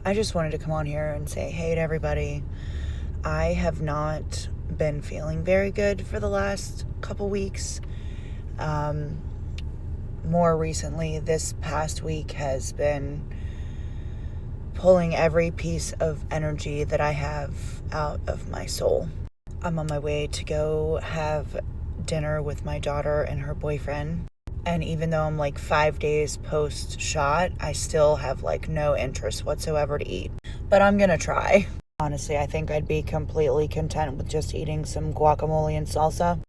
I just wanted to come on here and say hey to everybody. I have not been feeling very good for the last couple weeks. More recently, this past week has been pulling every piece of energy that I have out of my soul. I'm on my way to go have dinner with my daughter and her boyfriend. And even though I'm like 5 days post-shot, I still have like no interest whatsoever to eat. But I'm gonna try. Honestly, I think I'd be completely content with just eating some guacamole and salsa.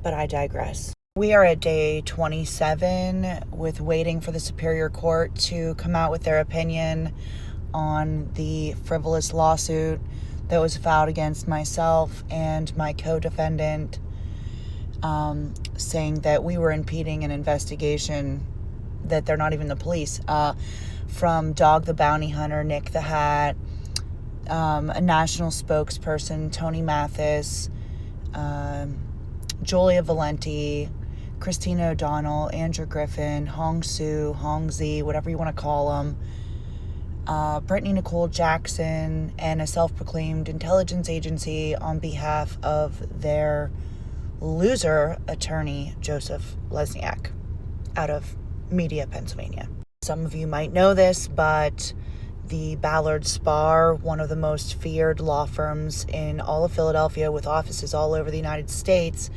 But I digress. We are at day 27 with waiting for the Superior Court to come out with their opinion on the frivolous lawsuit that was filed against myself and my co-defendant, saying that we were impeding an investigation, that they're not even the police, from Dog the Bounty Hunter, Nick the Hat, a national spokesperson, Tony Mathis, Julia Valenti, Christina O'Donnell, Andrew Griffin, Hong Soo, Hong Z, whatever you want to call them, Brittany Nicole Jackson, and a self-proclaimed intelligence agency on behalf of their loser attorney, Joseph Lesniak, out of Media, Pennsylvania. Some of you might know this, but the Ballard Spahr, one of the most feared law firms in all of Philadelphia with offices all over the United States,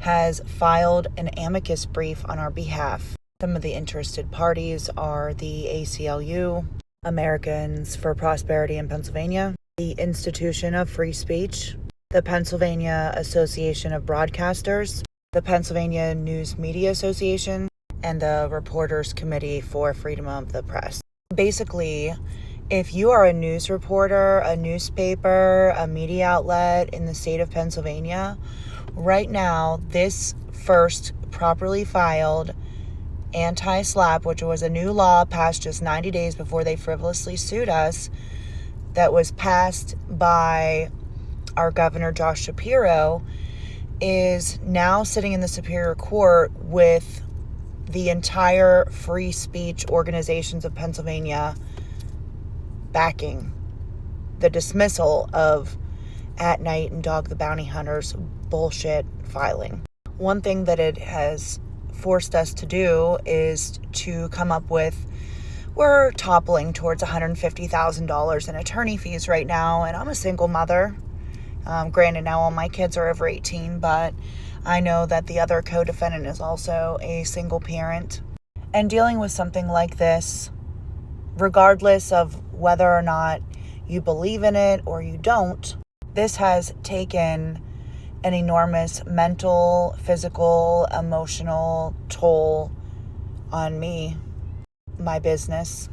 has filed an amicus brief on our behalf. Some of the interested parties are the ACLU, Americans for Prosperity in Pennsylvania, the Institution of Free Speech, the Pennsylvania Association of Broadcasters, the Pennsylvania News Media Association, and the Reporters Committee for Freedom of the Press. Basically, if you are a news reporter, a newspaper, a media outlet in the state of Pennsylvania, right now, this first properly filed anti-SLAPP, which was a new law passed just 90 days before they frivolously sued us, that was passed by our governor, Josh Shapiro, is now sitting in the Superior Court with the entire free speech organizations of Pennsylvania backing the dismissal of At Night and Dog the Bounty Hunter's bullshit filing. One thing that it has forced us to do is to come up with, we're toppling towards $150,000 in attorney fees right now, and I'm a single mother. Granted, now all my kids are over 18, but I know that the other co-defendant is also a single parent. And dealing with something like this, regardless of whether or not you believe in it or you don't, this has taken an enormous mental, physical, emotional toll on me, my business,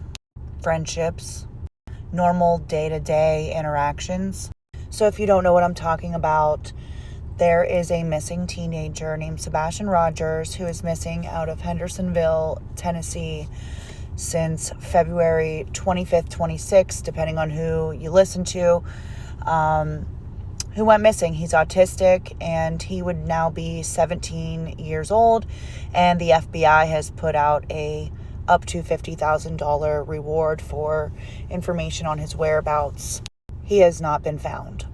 friendships, normal day-to-day interactions. So if you don't know what I'm talking about, there is a missing teenager named Sebastian Rogers who is missing out of Hendersonville, Tennessee since February 25th, 26th, depending on who you listen to, who went missing. He's autistic, and he would now be 17 years old, and the FBI has put out a up to $50,000 reward for information on his whereabouts. He has not been found.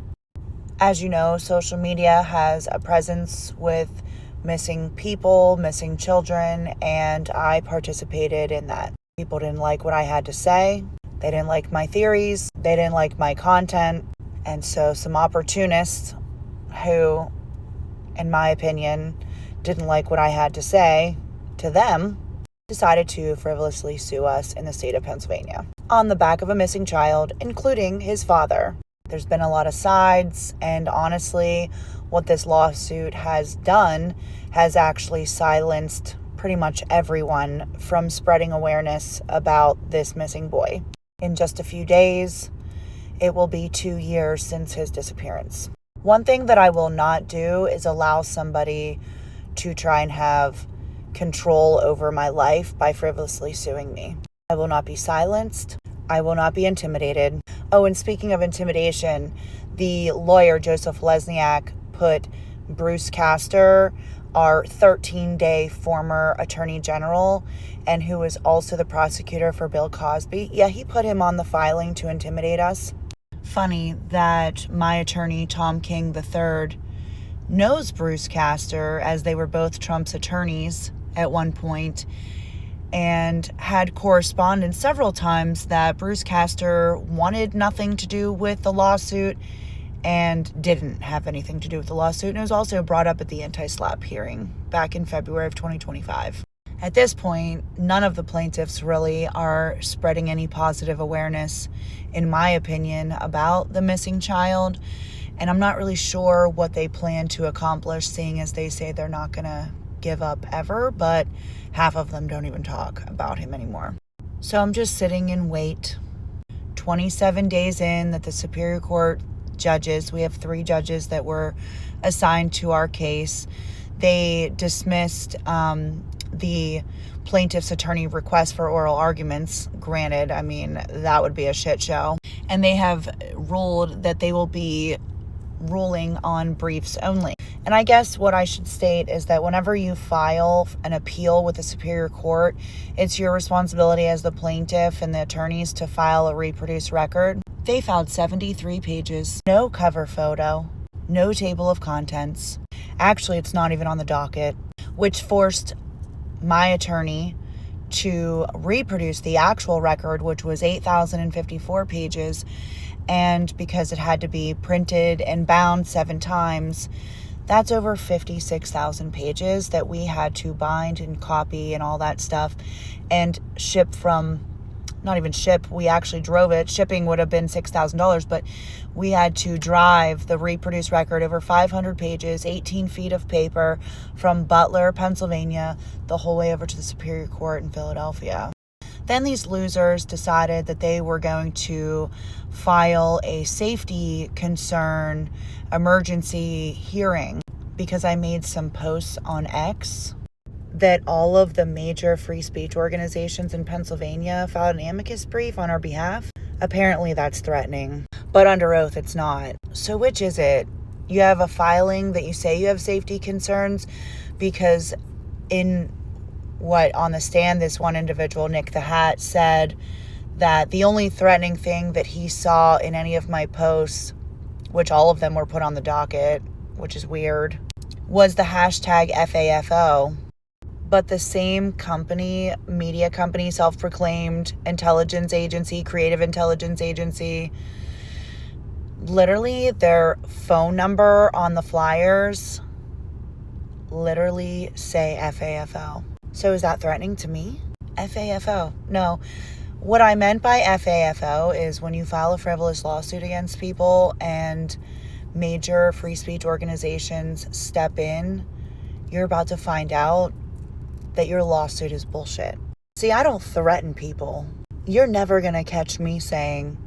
As you know, social media has a presence with missing people, missing children, and I participated in that. People didn't like what I had to say. They didn't like my theories. They didn't like my content. And so some opportunists who, in my opinion, didn't like what I had to say to them, decided to frivolously sue us in the state of Pennsylvania on the back of a missing child, including his father. There's been a lot of sides, and honestly, what this lawsuit has done has actually silenced pretty much everyone from spreading awareness about this missing boy. In just a few days, it will be 2 years since his disappearance. One thing that I will not do is allow somebody to try and have control over my life by frivolously suing me. I will not be silenced. I will not be intimidated. Oh, and speaking of intimidation, the lawyer, Joseph Lesniak, put Bruce Castor our 13-day former attorney general and who was also the prosecutor for Bill Cosby. Yeah, he put him on the filing to intimidate us. Funny that my attorney, Tom King III, knows Bruce Castor, as they were both Trump's attorneys at one point, and had correspondence several times that Bruce Castor wanted nothing to do with the lawsuit and didn't have anything to do with the lawsuit. And it was also brought up at the anti-SLAPP hearing back in February of 2025. At this point, none of the plaintiffs really are spreading any positive awareness, in my opinion, about the missing child. And I'm not really sure what they plan to accomplish, seeing as they say they're not going to give up ever, but half of them don't even talk about him anymore. So I'm just sitting in wait. 27 days in that the Superior Court judges, we have 3 judges that were assigned to our case, they dismissed the plaintiff's attorney request for oral arguments. Granted, I mean, that would be a shit show. And they have ruled that they will be ruling on briefs only. And I guess what I should state is that whenever you file an appeal with the Superior Court, it's your responsibility as the plaintiff and the attorneys to file a reproduced record. They filed 73 pages, no cover photo, no table of contents. Actually, it's not even on the docket, which forced my attorney to reproduce the actual record, which was 8,054 pages. And because it had to be printed and bound 7 times, that's over 56,000 pages that we had to bind and copy and all that stuff and ship from, not even ship, we actually drove it. Shipping would have been $6,000, but we had to drive the reproduced record over 500 pages, 18 feet of paper from Butler, Pennsylvania, the whole way over to the Superior Court in Philadelphia. Then these losers decided that they were going to file a safety concern emergency hearing because I made some posts on X that all of the major free speech organizations in Pennsylvania filed an amicus brief on our behalf. Apparently that's threatening, but under oath it's not. So which is it? You have a filing that you say you have safety concerns because on the stand, this one individual, Nick the Hat, said that the only threatening thing that he saw in any of my posts, which all of them were put on the docket, which is weird, was the hashtag FAFO. But the same company, media company, self-proclaimed intelligence agency, creative intelligence agency, literally their phone number on the flyers literally say FAFO. So is that threatening to me? FAFO. No. What I meant by FAFO is when you file a frivolous lawsuit against people and major free speech organizations step in, you're about to find out that your lawsuit is bullshit. See, I don't threaten people. You're never going to catch me saying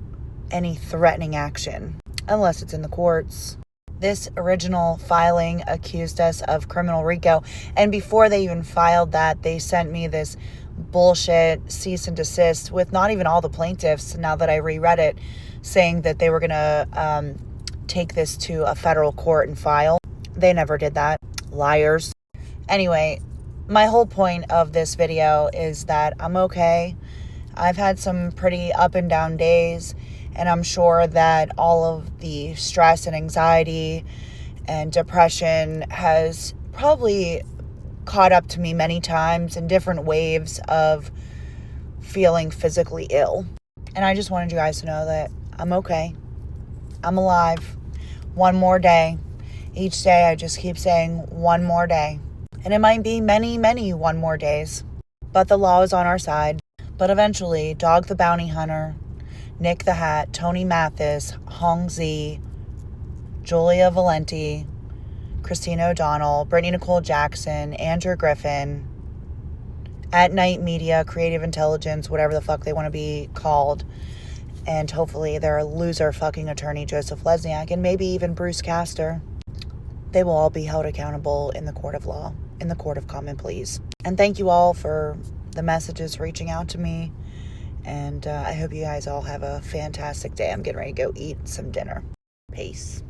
any threatening action unless it's in the courts. This original filing accused us of criminal RICO. And before they even filed that, they sent me this bullshit cease and desist with not even all the plaintiffs, now that I reread it, saying that they were going to take this to a federal court and file. They never did that. Liars. Anyway, my whole point of this video is that I'm okay. I've had some pretty up and down days, and I'm sure that all of the stress and anxiety and depression has probably caught up to me many times in different waves of feeling physically ill. And I just wanted you guys to know that I'm okay. I'm alive. One more day. Each day I just keep saying one more day. And it might be many, many one more days. But the law is on our side. But eventually, Dog the Bounty Hunter, Nick the Hat, Tony Mathis, Hong Z, Julia Valenti, Christina O'Donnell, Brittany Nicole Jackson, Andrew Griffin, At Night Media, Creative Intelligence, whatever the fuck they want to be called, and hopefully their loser fucking attorney, Joseph Lesniak, and maybe even Bruce Castor. They will all be held accountable in the court of law, in the court of common pleas. And thank you all for the messages reaching out to me. And I hope you guys all have a fantastic day. I'm getting ready to go eat some dinner. Peace.